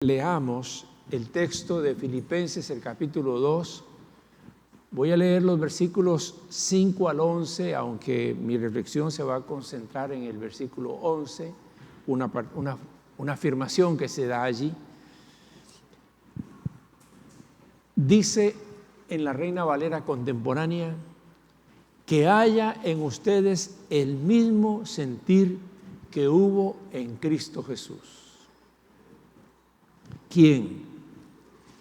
Leamos el texto de Filipenses, el capítulo 2. Voy a leer los versículos 5 al 11, aunque mi reflexión se va a concentrar en el versículo 11, una afirmación que se da allí. Dice en la Reina Valera contemporánea: que haya en ustedes el mismo sentir que hubo en Cristo Jesús, quien,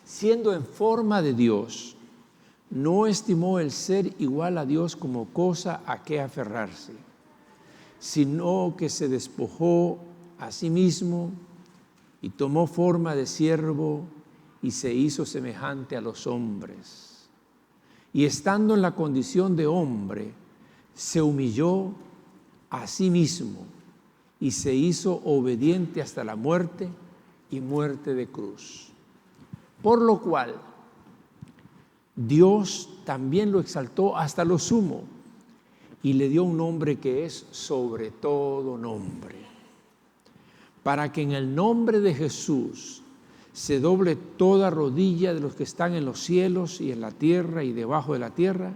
siendo en forma de Dios, no estimó el ser igual a Dios como cosa a que aferrarse, sino que se despojó a sí mismo y tomó forma de siervo y se hizo semejante a los hombres. Y estando en la condición de hombre, se humilló a sí mismo y se hizo obediente hasta la muerte y muerte de cruz. Por lo cual, Dios también lo exaltó hasta lo sumo y le dio un nombre que es sobre todo nombre, para que en el nombre de Jesús se doble toda rodilla de los que están en los cielos y en la tierra y debajo de la tierra,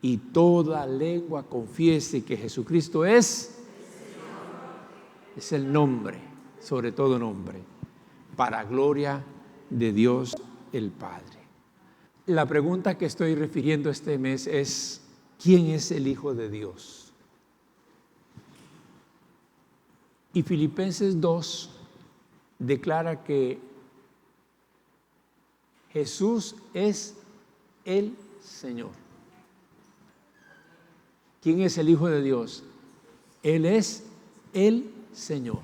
y toda lengua confiese que Jesucristo es el nombre, sobre todo nombre, para gloria de Dios el Padre. La pregunta que estoy refiriendo este mes es: ¿quién es el Hijo de Dios? Y Filipenses 2 declara que Jesús es el Señor. ¿Quién es el Hijo de Dios? Él es el Señor.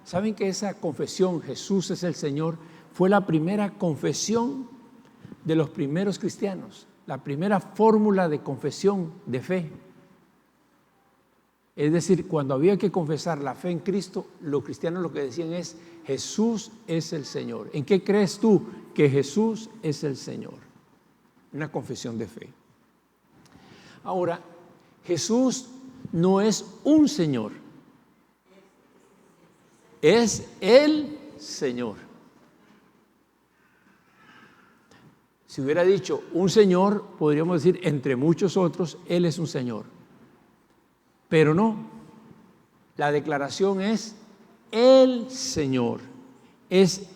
¿Saben que esa confesión, Jesús es el Señor, fue la primera confesión de los primeros cristianos, la primera fórmula de confesión de fe? Es decir, cuando había que confesar la fe en Cristo, los cristianos lo que decían es: Jesús es el Señor. ¿En qué crees tú? Que Jesús es el Señor. Una confesión de fe. Ahora, Jesús no es un Señor, es el Señor. Si hubiera dicho un Señor, podríamos decir entre muchos otros, Él es un Señor. Pero no, la declaración es el Señor. Es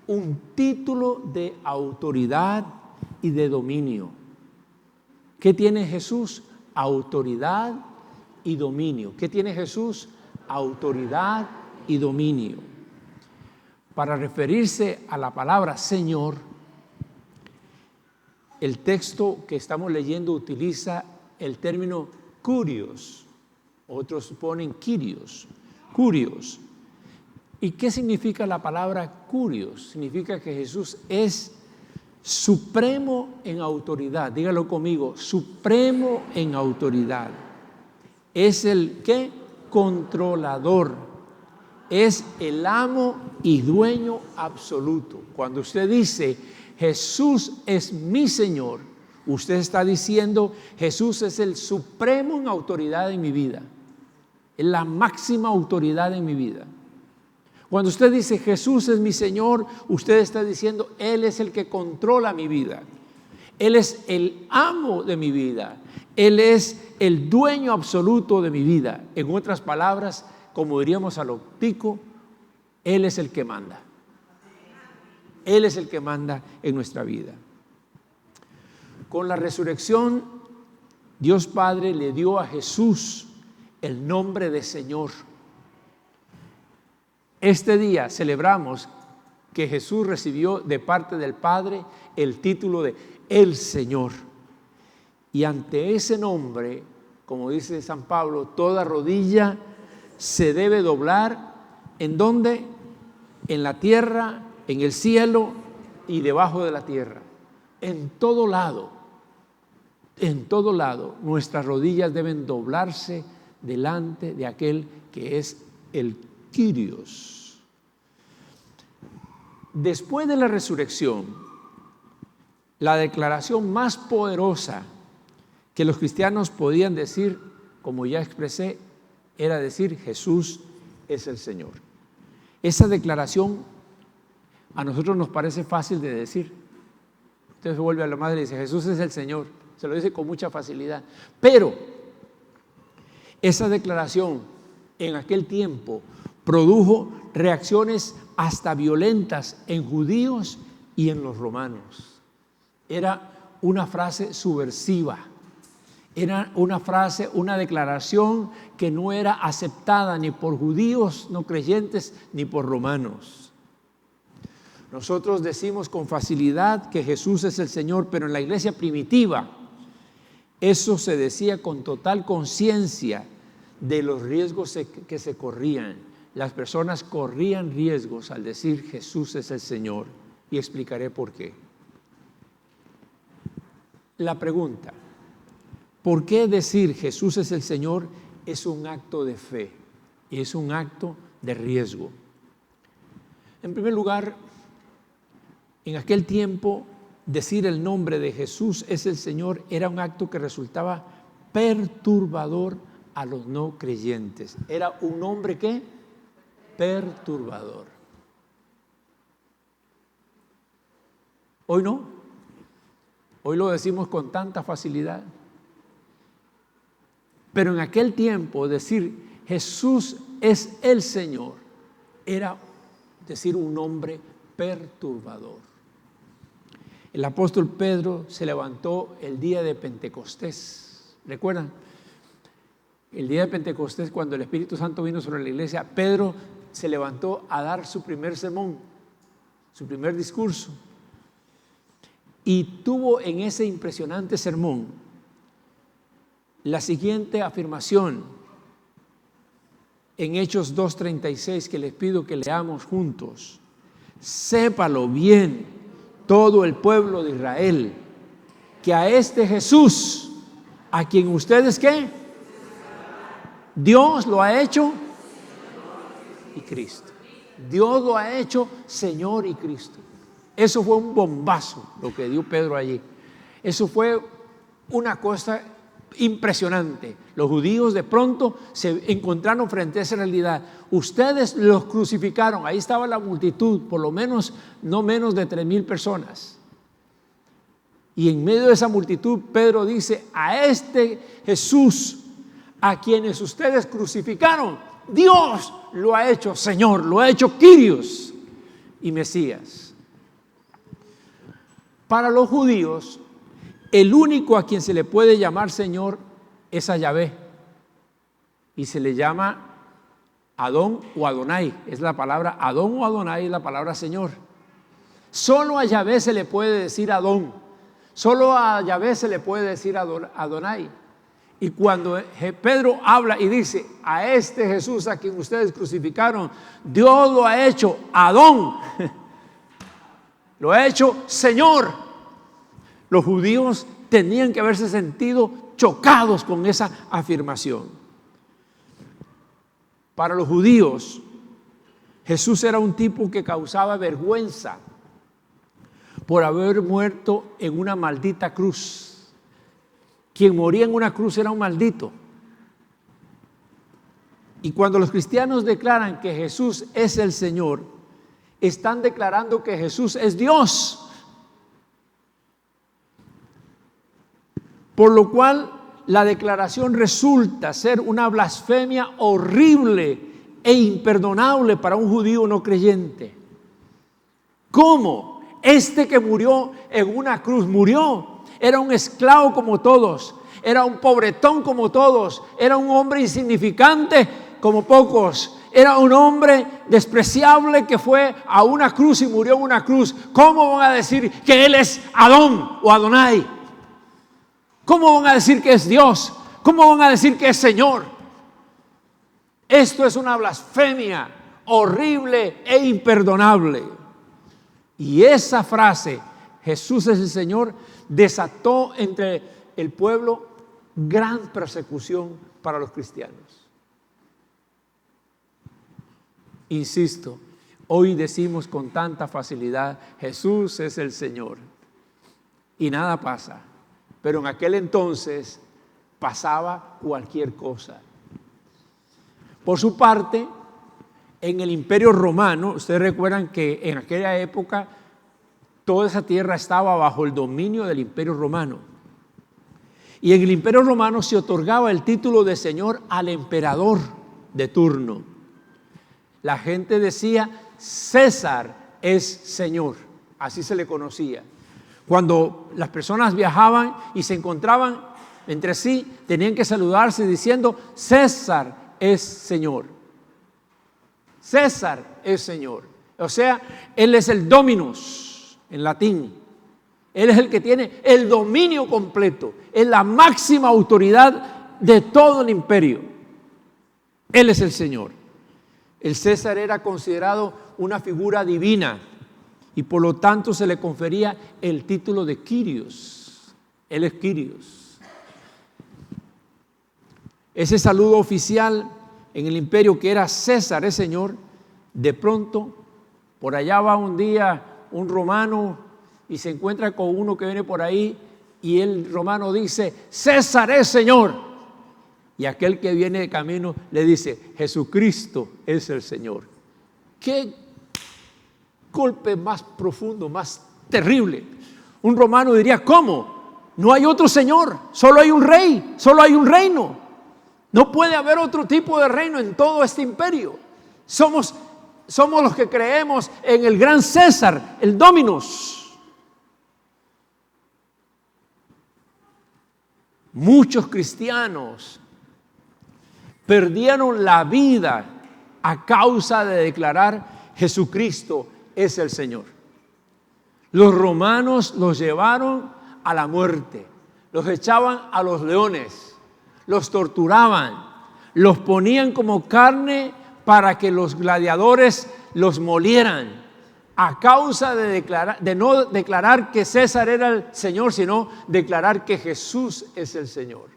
un título de autoridad y de dominio. ¿Qué tiene Jesús? Autoridad y dominio. ¿Qué tiene Jesús? Autoridad y dominio. Para referirse a la palabra Señor, el texto que estamos leyendo utiliza el término kurios. Otros ponen Kyrios, kurios. ¿Y qué significa la palabra kurios? Significa que Jesús es supremo en autoridad. Dígalo conmigo: supremo en autoridad. Es el ¿qué? Controlador. Es el amo y dueño absoluto. Cuando usted dice Jesús es mi Señor, usted está diciendo Jesús es el supremo en autoridad en mi vida. Es la máxima autoridad en mi vida. Cuando usted dice Jesús es mi Señor, usted está diciendo Él es el que controla mi vida. Él es el amo de mi vida. Él es el dueño absoluto de mi vida. En otras palabras, como diríamos a lo tico, Él es el que manda. Él es el que manda en nuestra vida. Con la resurrección, Dios Padre le dio a Jesús el nombre de Señor. Este día celebramos que Jesús recibió de parte del Padre el título de el Señor. Y ante ese nombre, como dice San Pablo, toda rodilla se debe doblar. ¿En dónde? En la tierra, en el cielo y debajo de la tierra. En todo lado nuestras rodillas deben doblarse delante de aquel que es el Kyrios. Después de la resurrección, la declaración más poderosa que los cristianos podían decir, como ya expresé, era decir Jesús es el Señor. Esa declaración a nosotros nos parece fácil de decir. Usted se vuelve a la madre y dice, Jesús es el Señor. Se lo dice con mucha facilidad. Pero esa declaración en aquel tiempo produjo reacciones hasta violentas en judíos y en los romanos. Era una frase subversiva. Era una frase, una declaración que no era aceptada ni por judíos no creyentes ni por romanos. Nosotros decimos con facilidad que Jesús es el Señor, pero en la iglesia primitiva eso se decía con total conciencia de los riesgos que se corrían. Las personas corrían riesgos al decir Jesús es el Señor, y explicaré por qué. La pregunta, ¿por qué decir Jesús es el Señor? Es un acto de fe y es un acto de riesgo. En primer lugar, en aquel tiempo, decir el nombre de Jesús es el Señor era un acto que resultaba perturbador a los no creyentes. Era un nombre ¿qué? Perturbador. Hoy no. Hoy lo decimos con tanta facilidad. Pero en aquel tiempo decir Jesús es el Señor era decir un nombre perturbador. El apóstol Pedro se levantó el día de Pentecostés. ¿Recuerdan? El día de Pentecostés, cuando el Espíritu Santo vino sobre la iglesia, Pedro se levantó a dar su primer sermón, su primer discurso. Y tuvo en ese impresionante sermón la siguiente afirmación en Hechos 2:36, que les pido que leamos juntos. Sépalo bien todo el pueblo de Israel, que a este Jesús, a quien ustedes ¿qué? Dios lo ha hecho y Cristo. Dios lo ha hecho Señor y Cristo. Eso fue un bombazo lo que dio Pedro allí. Eso fue una cosa impresionante. Los judíos de pronto se encontraron frente a esa realidad. Ustedes los crucificaron. Ahí estaba la multitud, por lo menos, no menos de 3,000 personas. Y en medio de esa multitud, Pedro dice, a este Jesús, a quienes ustedes crucificaron, Dios lo ha hecho Señor, lo ha hecho Kyrios y Mesías. Para los judíos, el único a quien se le puede llamar Señor es a Yahvé. Y se le llama Adón o Adonai. Es la palabra Adón o Adonai, es la palabra Señor. Solo a Yahvé se le puede decir Adón. Solo a Yahvé se le puede decir Adonai. Y cuando Pedro habla y dice, a este Jesús a quien ustedes crucificaron, Dios lo ha hecho Adón. Lo ha hecho Señor. Los judíos tenían que haberse sentido chocados con esa afirmación. Para los judíos, Jesús era un tipo que causaba vergüenza por haber muerto en una maldita cruz. Quien moría en una cruz era un maldito. Y cuando los cristianos declaran que Jesús es el Señor, están declarando que Jesús es Dios. Por lo cual la declaración resulta ser una blasfemia horrible e imperdonable para un judío no creyente. ¿Cómo? Este que murió en una cruz murió. Era un esclavo como todos. Era un pobretón como todos. Era un hombre insignificante como pocos. Era un hombre despreciable que fue a una cruz y murió en una cruz. ¿Cómo van a decir que él es Adón o Adonai? ¿Cómo van a decir que es Dios? ¿Cómo van a decir que es Señor? Esto es una blasfemia horrible e imperdonable. Y esa frase, Jesús es el Señor, desató entre el pueblo gran persecución para los cristianos. Insisto, hoy decimos con tanta facilidad, Jesús es el Señor. Y nada pasa. Pero en aquel entonces pasaba cualquier cosa. Por su parte, en el Imperio Romano, ustedes recuerdan que en aquella época toda esa tierra estaba bajo el dominio del Imperio Romano. Y en el Imperio Romano se otorgaba el título de señor al emperador de turno. La gente decía, César es señor, así se le conocía. Cuando las personas viajaban y se encontraban entre sí, tenían que saludarse diciendo, César es señor. César es señor. O sea, él es el dominus en latín. Él es el que tiene el dominio completo. Es la máxima autoridad de todo el imperio. Él es el Señor. El César era considerado una figura divina y por lo tanto se le confería el título de Kyrios. Él es Kyrios. Ese saludo oficial en el imperio que era César es Señor, de pronto por allá va un día un romano y se encuentra con uno que viene por ahí y el romano dice, César es Señor. Y aquel que viene de camino le dice, Jesucristo es el Señor. ¿Qué golpe más profundo, más terrible? Un romano diría, ¿cómo? No hay otro Señor, solo hay un rey, solo hay un reino. No puede haber otro tipo de reino en todo este imperio. Somos los que creemos en el gran César, el Dominus. Muchos cristianos perdieron la vida a causa de declarar Jesucristo es el Señor. Los romanos los llevaron a la muerte, los echaban a los leones, los torturaban, los ponían como carne para que los gladiadores los molieran a causa de no declarar que César era el Señor, sino declarar que Jesús es el Señor.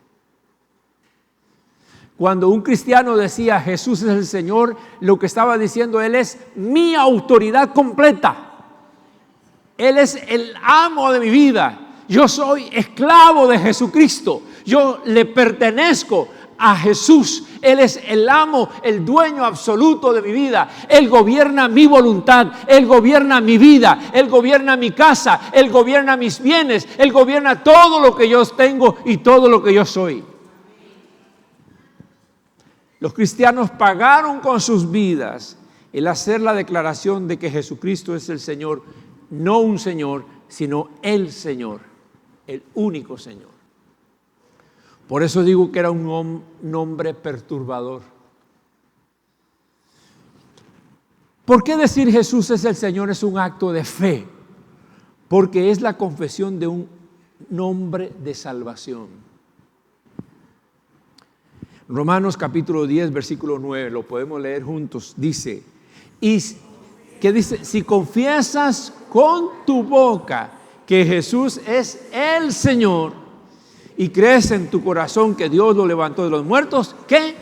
Cuando un cristiano decía Jesús es el Señor, lo que estaba diciendo él es mi autoridad completa. Él es el amo de mi vida. Yo soy esclavo de Jesucristo. Yo le pertenezco a Jesús. Él es el amo, el dueño absoluto de mi vida. Él gobierna mi voluntad, Él gobierna mi vida, Él gobierna mi casa, Él gobierna mis bienes, Él gobierna todo lo que yo tengo y todo lo que yo soy. Los cristianos pagaron con sus vidas el hacer la declaración de que Jesucristo es el Señor, no un Señor, sino el Señor, el único Señor. Por eso digo que era un nombre perturbador. ¿Por qué decir Jesús es el Señor es un acto de fe? Porque es la confesión de un nombre de salvación. Romanos capítulo 10, versículo 9, lo podemos leer juntos, dice, ¿qué dice? Si confiesas con tu boca que Jesús es el Señor y crees en tu corazón que Dios lo levantó de los muertos, ¿qué?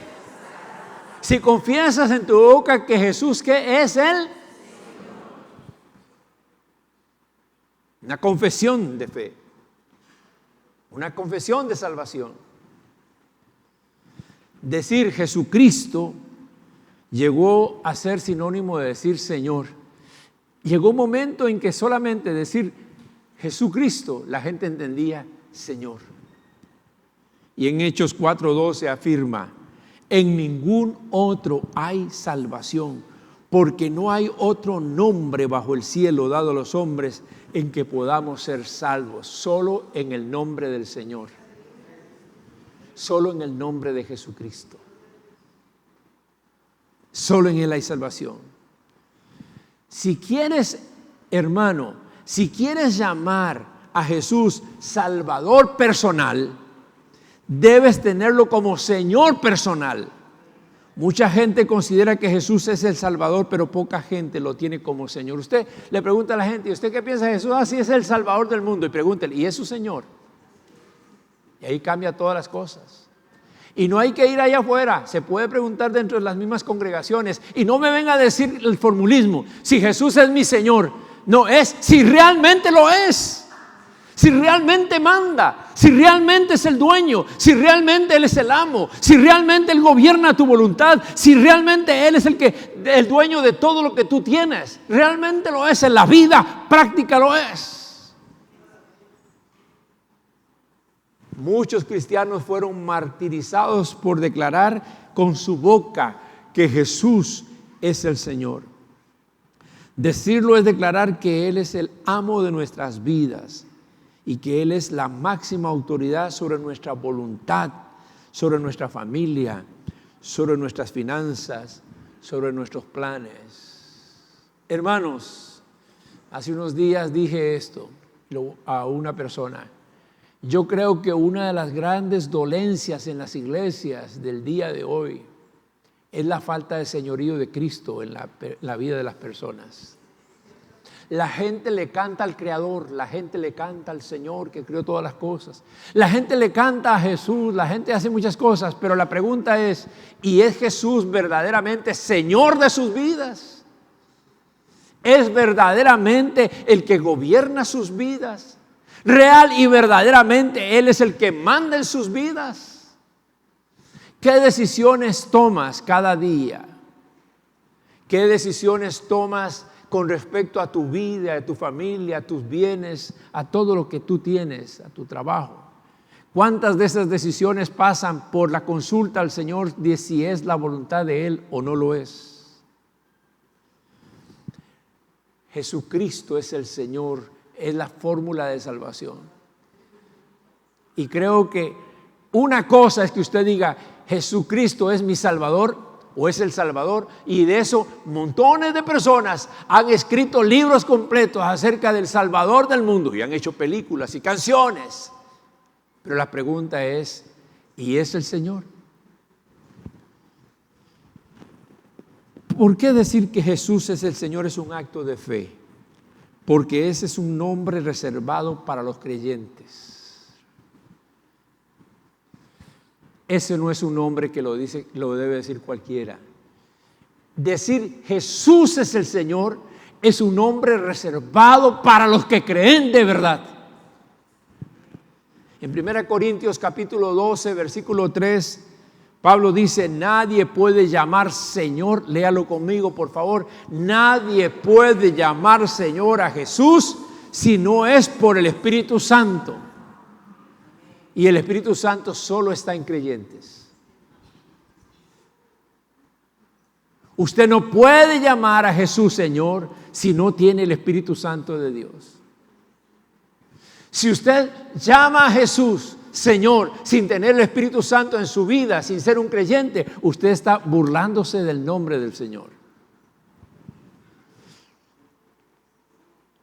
Si confiesas en tu boca que Jesús, ¿qué es Él? Una confesión de fe, una confesión de salvación. Decir Jesucristo llegó a ser sinónimo de decir Señor. Llegó un momento en que solamente decir Jesucristo la gente entendía Señor. Y en Hechos 4:12 afirma, en ningún otro hay salvación, porque no hay otro nombre bajo el cielo dado a los hombres en que podamos ser salvos, solo en el nombre del Señor. Solo en el nombre de Jesucristo. Solo en Él hay salvación. Si quieres, hermano, si quieres llamar a Jesús Salvador personal, debes tenerlo como Señor personal. Mucha gente considera que Jesús es el Salvador, pero poca gente lo tiene como Señor. Usted le pregunta a la gente, ¿y usted qué piensa de Jesús? Sí, es el Salvador del mundo. Y pregúntele, ¿y es su Señor? Y ahí cambia todas las cosas. Y no hay que ir allá afuera, se puede preguntar dentro de las mismas congregaciones. Y no me venga a decir el formulismo, si Jesús es mi Señor. No es, si realmente lo es. Si realmente manda, si realmente es el dueño, si realmente Él es el amo, si realmente Él gobierna tu voluntad, si realmente Él es el dueño de todo lo que tú tienes, realmente lo es, en la vida práctica lo es. Muchos cristianos fueron martirizados por declarar con su boca que Jesús es el Señor. Decirlo es declarar que Él es el amo de nuestras vidas y que Él es la máxima autoridad sobre nuestra voluntad, sobre nuestra familia, sobre nuestras finanzas, sobre nuestros planes. Hermanos, hace unos días dije esto a una persona. Yo creo que una de las grandes dolencias en las iglesias del día de hoy es la falta de señorío de Cristo en la vida de las personas. La gente le canta al Creador, la gente le canta al Señor que creó todas las cosas. La gente le canta a Jesús, la gente hace muchas cosas, pero la pregunta es, ¿y es Jesús verdaderamente Señor de sus vidas? ¿Es verdaderamente el que gobierna sus vidas? ¿Real y verdaderamente Él es el que manda en sus vidas? ¿Qué decisiones tomas cada día? ¿Qué decisiones tomas con respecto a tu vida, a tu familia, a tus bienes, a todo lo que tú tienes, a tu trabajo? ¿Cuántas de esas decisiones pasan por la consulta al Señor de si es la voluntad de Él o no lo es? Jesucristo es el Señor, es la fórmula de salvación. Y creo que una cosa es que usted diga, Jesucristo es mi Salvador, o es el Salvador, y de eso montones de personas han escrito libros completos acerca del Salvador del mundo y han hecho películas y canciones. Pero la pregunta es, ¿y es el Señor? ¿Por qué decir que Jesús es el Señor es un acto de fe? Porque ese es un nombre reservado para los creyentes. Ese no es un nombre que lo debe decir cualquiera. Decir Jesús es el Señor es un nombre reservado para los que creen de verdad. En 1 Corintios capítulo 12, versículo 3, Pablo dice, nadie puede llamar Señor, léalo conmigo por favor, nadie puede llamar Señor a Jesús si no es por el Espíritu Santo. Y el Espíritu Santo solo está en creyentes. Usted no puede llamar a Jesús Señor si no tiene el Espíritu Santo de Dios. Si usted llama a Jesús Señor sin tener el Espíritu Santo en su vida, sin ser un creyente, usted está burlándose del nombre del Señor.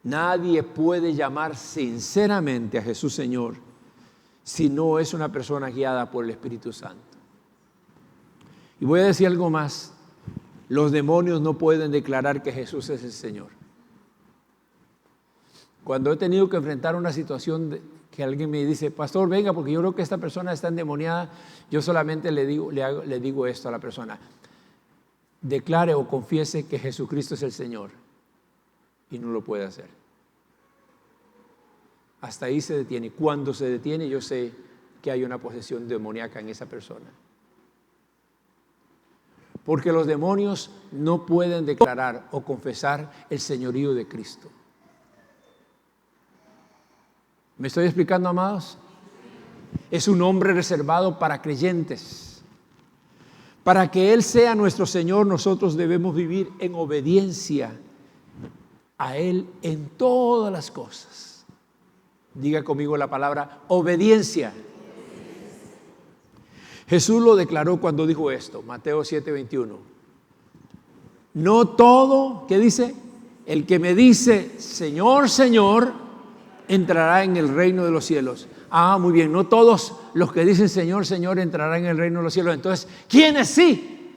Nadie puede llamar sinceramente a Jesús Señor si no es una persona guiada por el Espíritu Santo. Y voy a decir algo más. Los demonios no pueden declarar que Jesús es el Señor. Cuando he tenido que enfrentar una situación que alguien me dice, pastor, venga, porque yo creo que esta persona está endemoniada, yo solamente le digo esto a la persona. Declare o confiese que Jesucristo es el Señor. Y no lo puede hacer. Hasta ahí se detiene. Cuando se detiene, yo sé que hay una posesión demoníaca en esa persona. Porque los demonios no pueden declarar o confesar el señorío de Cristo. ¿Me estoy explicando, amados? Es un nombre reservado para creyentes. Para que Él sea nuestro Señor, nosotros debemos vivir en obediencia a Él en todas las cosas. Diga conmigo la palabra obediencia. Jesús lo declaró cuando dijo esto, Mateo 7:21. No todo, ¿qué dice? El que me dice, Señor, Señor, entrará en el reino de los cielos. Ah, muy bien, no todos los que dicen Señor, Señor entrarán en el reino de los cielos. Entonces, ¿quiénes sí?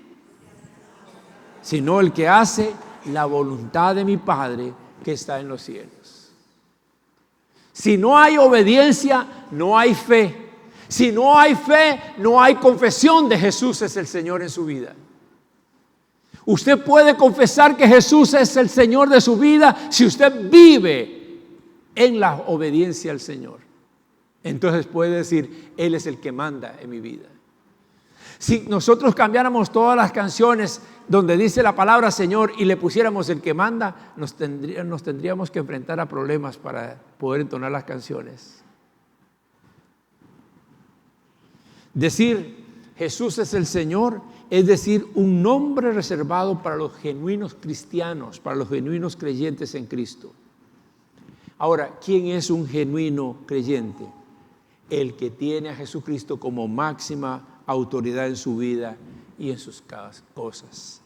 Sino el que hace la voluntad de mi Padre que está en los cielos. Si no hay obediencia, no hay fe. Si no hay fe, no hay confesión de Jesús es el Señor en su vida. Usted puede confesar que Jesús es el Señor de su vida si usted vive en la obediencia al Señor, entonces puede decir, Él es el que manda en mi vida. Si nosotros cambiáramos todas las canciones donde dice la palabra Señor y le pusiéramos el que manda, nos tendríamos que enfrentar a problemas para poder entonar las canciones. Decir Jesús es el Señor es decir un nombre reservado para los genuinos cristianos, para los genuinos creyentes en Cristo. Ahora, ¿quién es un genuino creyente? El que tiene a Jesucristo como máxima autoridad en su vida y en sus cosas.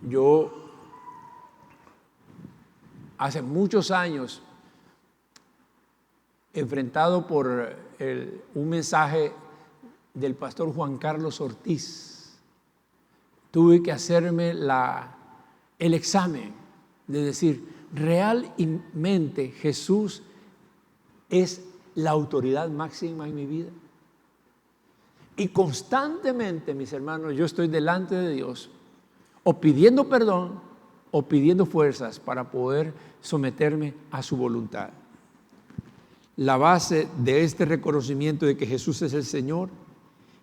Yo hace muchos años, enfrentado por un mensaje del pastor Juan Carlos Ortiz, tuve que hacerme el examen de decir, ¿realmente Jesús es la autoridad máxima en mi vida? Y constantemente, mis hermanos, yo estoy delante de Dios, o pidiendo perdón, o pidiendo fuerzas para poder someterme a su voluntad. La base de este reconocimiento de que Jesús es el Señor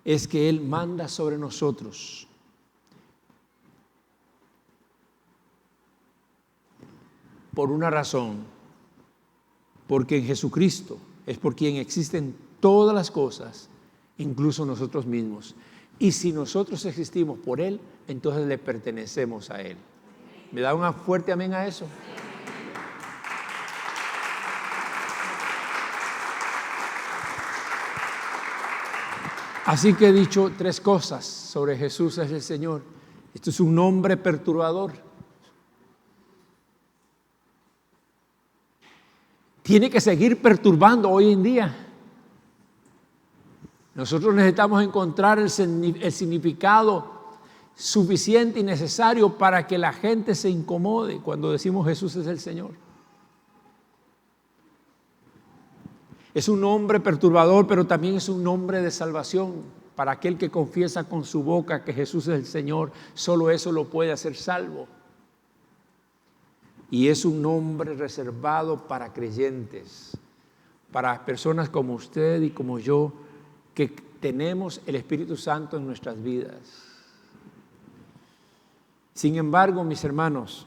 es que Él manda sobre nosotros. Por una razón, porque en Jesucristo es por quien existen todas las cosas, incluso nosotros mismos. Y si nosotros existimos por Él, entonces le pertenecemos a Él. ¿Me da un fuerte amén a eso? Así que he dicho 3 cosas sobre Jesús es el Señor. Esto es un nombre perturbador. Tiene que seguir perturbando hoy en día. Nosotros necesitamos encontrar el significado suficiente y necesario para que la gente se incomode cuando decimos Jesús es el Señor. Es un nombre perturbador, pero también es un nombre de salvación. Para aquel que confiesa con su boca que Jesús es el Señor, solo eso lo puede hacer salvo. Y es un nombre reservado para creyentes, para personas como usted y como yo, que tenemos el Espíritu Santo en nuestras vidas. Sin embargo, mis hermanos,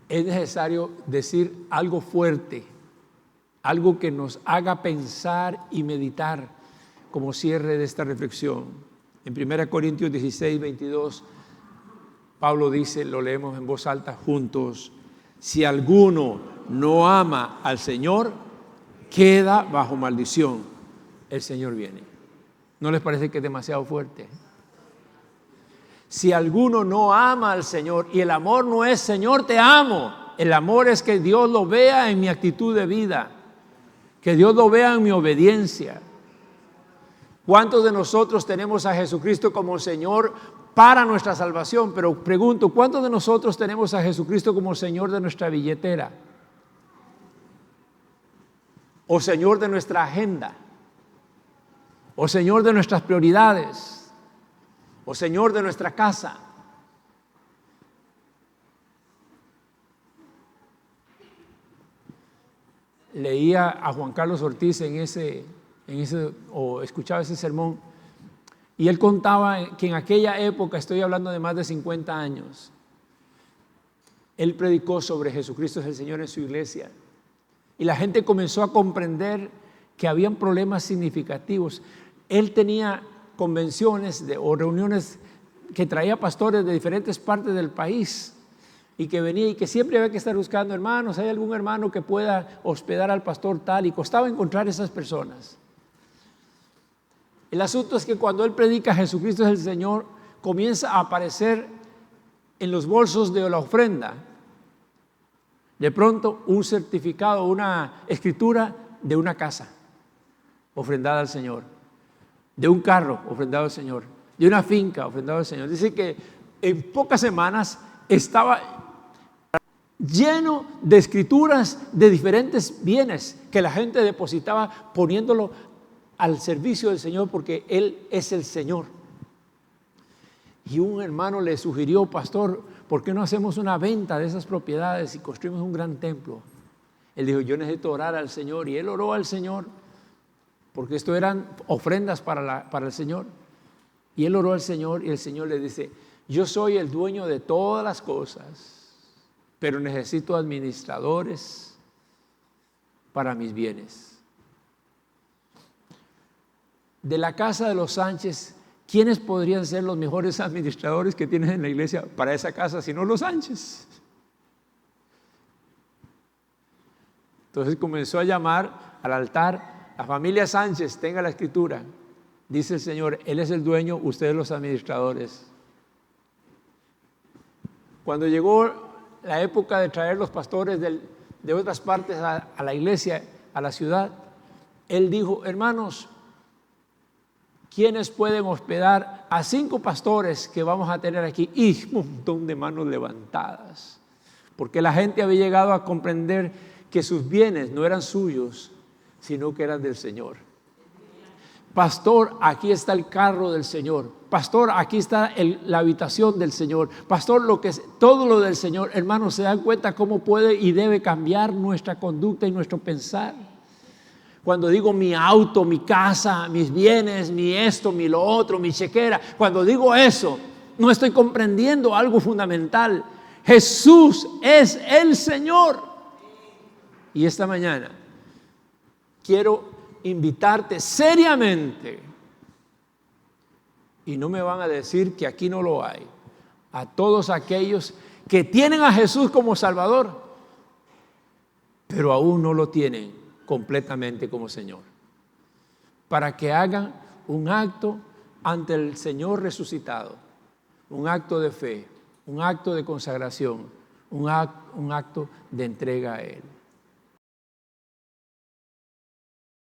es necesario decir algo fuerte, algo que nos haga pensar y meditar como cierre de esta reflexión. En 1 Corintios 16, 22, Pablo dice, lo leemos en voz alta juntos, si alguno no ama al Señor, queda bajo maldición. El Señor viene. ¿No les parece que es demasiado fuerte? Si alguno no ama al Señor, y el amor no es Señor te amo, el amor es que Dios lo vea en mi actitud de vida, que Dios lo vea en mi obediencia. ¿Cuántos de nosotros tenemos a Jesucristo como Señor para nuestra salvación? Pero pregunto, ¿cuántos de nosotros tenemos a Jesucristo como Señor de nuestra billetera? ¿O Señor de nuestra agenda? ¿O Señor de nuestras prioridades? ¿O Señor de nuestra casa? Leía a Juan Carlos Ortiz o escuchaba ese sermón, y él contaba que en aquella época, estoy hablando de más de 50 años, él predicó sobre Jesucristo es el Señor en su iglesia, y la gente comenzó a comprender que habían problemas significativos. Él tenía convenciones o reuniones que traía pastores de diferentes partes del país, y que venía y que siempre había que estar buscando hermanos, ¿hay algún hermano que pueda hospedar al pastor tal? Y costaba encontrar esas personas. El asunto es que cuando él predica Jesucristo es el Señor, comienza a aparecer en los bolsos de la ofrenda, de pronto un certificado, una escritura de una casa ofrendada al Señor, de un carro ofrendado al Señor, de una finca ofrendada al Señor. Dice que en pocas semanas estaba lleno de escrituras de diferentes bienes que la gente depositaba poniéndolo al servicio del Señor, porque Él es el Señor. Y un hermano le sugirió, pastor, ¿por qué no hacemos una venta de esas propiedades y construimos un gran templo? Él dijo, yo necesito orar al Señor. Y él oró al Señor, porque esto eran ofrendas para el Señor. Y él oró al Señor y el Señor le dice, yo soy el dueño de todas las cosas, pero necesito administradores para mis bienes. De la casa de los Sánchez, ¿quiénes podrían ser los mejores administradores que tienes en la iglesia para esa casa, si no los Sánchez? Entonces comenzó a llamar al altar, la familia Sánchez, tenga la escritura. Dice el Señor, Él es el dueño, ustedes los administradores. Cuando llegó la época de traer los pastores de otras partes a la iglesia, a la ciudad, Él dijo, hermanos, ¿quiénes pueden hospedar a 5 pastores que vamos a tener aquí? Y un montón de manos levantadas, porque la gente había llegado a comprender que sus bienes no eran suyos, sino que eran del Señor. Pastor, aquí está el carro del Señor. Pastor, aquí está la habitación del Señor. Pastor, todo lo del Señor. Hermanos, ¿se dan cuenta cómo puede y debe cambiar nuestra conducta y nuestro pensar? Cuando digo mi auto, mi casa, mis bienes, mi esto, mi lo otro, mi chequera, cuando digo eso, no estoy comprendiendo algo fundamental. Jesús es el Señor. Y esta mañana quiero invitarte seriamente, y no me van a decir que aquí no lo hay, a todos aquellos que tienen a Jesús como Salvador, pero aún no lo tienen completamente como Señor, para que hagan un acto ante el Señor resucitado, un acto de fe, un acto de consagración, un acto de entrega a Él.